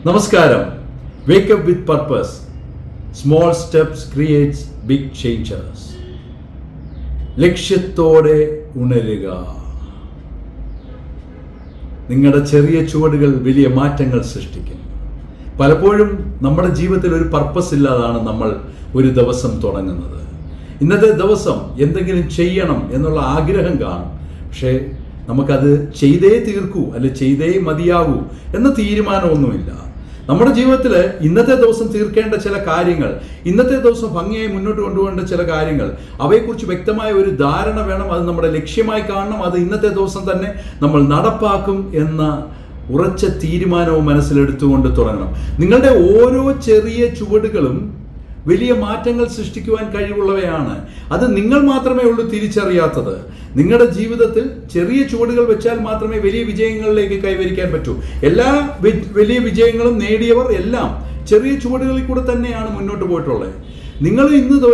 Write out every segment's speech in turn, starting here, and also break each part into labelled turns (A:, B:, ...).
A: നമസ്കാരം. Wake up with purpose. Small steps creates big changes. ലക്ഷ്യത്തോടെ ഉണരുക. നിങ്ങളുടെ ചെറിയ ചുവടുകൾ വലിയ മാറ്റങ്ങൾ സൃഷ്ടിക്കും. പലപ്പോഴും നമ്മുടെ ജീവിതത്തിൽ ഒരു പർപ്പസ് ഇല്ലാതാണ് നമ്മൾ ഒരു ദിവസം തുടങ്ങുന്നത്. ഇന്നത്തെ ദിവസം എന്തെങ്കിലും ചെയ്യണം എന്നുള്ള ആഗ്രഹം കാണും, പക്ഷേ നമുക്കത് ചെയ്തേ തീർക്കൂ അല്ലെ ചെയ്തേ മതിയാകൂ എന്ന തീരുമാനമൊന്നുമില്ല. നമ്മുടെ ജീവിതത്തിൽ ഇന്നത്തെ ദിവസം തീർക്കേണ്ട ചില കാര്യങ്ങൾ, ഇന്നത്തെ ദിവസം ഭംഗിയായി മുന്നോട്ട് കൊണ്ടുപോകേണ്ട ചില കാര്യങ്ങൾ, അവയെക്കുറിച്ച് വ്യക്തമായ ഒരു ധാരണ വേണം. അത് നമ്മുടെ ലക്ഷ്യമായി കാണണം. അത് ഇന്നത്തെ ദിവസം തന്നെ നമ്മൾ നടപ്പാക്കും എന്ന ഉറച്ച തീരുമാനവും മനസ്സിലെടുത്തുകൊണ്ട് തുടങ്ങണം. നിങ്ങളുടെ ഓരോ ചെറിയ ചുവടുകളും വലിയ മാറ്റങ്ങൾ സൃഷ്ടിക്കുവാൻ കഴിവുള്ളവയാണ്. അത് നിങ്ങൾ മാത്രമേ ഉള്ളൂ തിരിച്ചറിയാത്തത്. നിങ്ങളുടെ ജീവിതത്തിൽ ചെറിയ ചുവടുകൾ വെച്ചാൽ മാത്രമേ വലിയ വിജയങ്ങളിലേക്ക് കൈവരിക്കാൻ പറ്റൂ. എല്ലാ വലിയ വിജയങ്ങളും നേടിയവർ എല്ലാം ചെറിയ ചുവടുകളിൽ കൂടെ തന്നെയാണ് മുന്നോട്ട് പോയിട്ടുള്ളത്. നിങ്ങൾ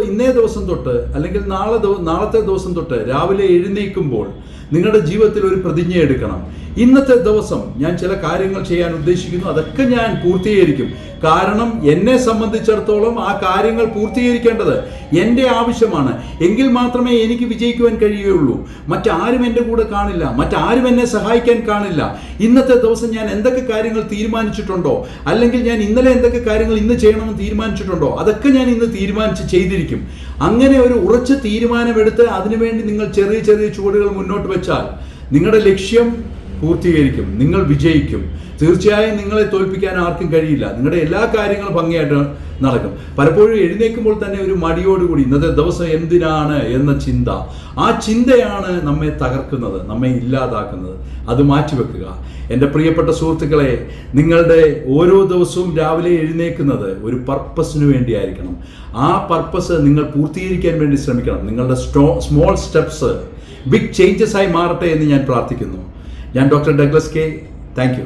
A: ഇന്നേ ദിവസം തൊട്ട് അല്ലെങ്കിൽ നാളത്തെ ദിവസം തൊട്ട് രാവിലെ എഴുന്നേൽക്കുമ്പോൾ നിങ്ങളുടെ ജീവിതത്തിൽ ഒരു പ്രതിജ്ഞ എടുക്കണം. ഇന്നത്തെ ദിവസം ഞാൻ ചില കാര്യങ്ങൾ ചെയ്യാൻ ഉദ്ദേശിക്കുന്നു, അതൊക്കെ ഞാൻ പൂർത്തീകരിക്കും. കാരണം എന്നെ സംബന്ധിച്ചിടത്തോളം ആ കാര്യങ്ങൾ പൂർത്തീകരിക്കേണ്ടത് എൻ്റെ ആവശ്യമാണ്. എങ്കിൽ മാത്രമേ എനിക്ക് വിജയിക്കുവാൻ കഴിയുകയുള്ളൂ. മറ്റാരും എൻ്റെ കൂടെ കാണില്ല, മറ്റാരും എന്നെ സഹായിക്കാൻ കാണില്ല. ഇന്നത്തെ ദിവസം ഞാൻ എന്തൊക്കെ കാര്യങ്ങൾ തീരുമാനിച്ചിട്ടുണ്ടോ, അല്ലെങ്കിൽ ഞാൻ ഇന്നലെ എന്തൊക്കെ കാര്യങ്ങൾ ഇന്ന് ചെയ്യണമെന്ന് തീരുമാനിച്ചിട്ടുണ്ടോ, അതൊക്കെ ഞാൻ ഇന്ന് തീരുമാനിച്ച് ചെയ്തിരിക്കും. അങ്ങനെ ഒരു ഉറച്ച തീരുമാനമെടുത്ത് അതിനുവേണ്ടി നിങ്ങൾ ചെറിയ ചെറിയ ചുവടുകൾ മുന്നോട്ട് വെച്ചാൽ നിങ്ങളുടെ ലക്ഷ്യം പൂർത്തീകരിക്കും, നിങ്ങൾ വിജയിക്കും. തീർച്ചയായും നിങ്ങളെ തോൽപ്പിക്കാൻ ആർക്കും കഴിയില്ല. നിങ്ങളുടെ എല്ലാ കാര്യങ്ങളും ഭംഗിയായിട്ട് നടക്കും. പലപ്പോഴും എഴുന്നേൽക്കുമ്പോൾ തന്നെ ഒരു മടിയോടുകൂടി ഇന്നത്തെ ദിവസം എന്തിനാണ് എന്ന ചിന്ത, ആ ചിന്തയാണ് നമ്മെ തകർക്കുന്നത്, നമ്മെ ഇല്ലാതാക്കുന്നത്. അത് മാറ്റിവെക്കുക. എൻ്റെ പ്രിയപ്പെട്ട സുഹൃത്തുക്കളെ, നിങ്ങളുടെ ഓരോ ദിവസവും രാവിലെ എഴുന്നേൽക്കുന്നത് ഒരു പർപ്പസിന് വേണ്ടിയായിരിക്കണം. ആ പർപ്പസ് നിങ്ങൾ പൂർത്തീകരിക്കാൻ വേണ്ടി ശ്രമിക്കണം. നിങ്ങളുടെ സ്മോൾ സ്റ്റെപ്സ് ബിഗ് ചേഞ്ചസ് ആയി മാറട്ടെ എന്ന് ഞാൻ പ്രാർത്ഥിക്കുന്നു. ഞാൻ doctor Douglas K. Thank you.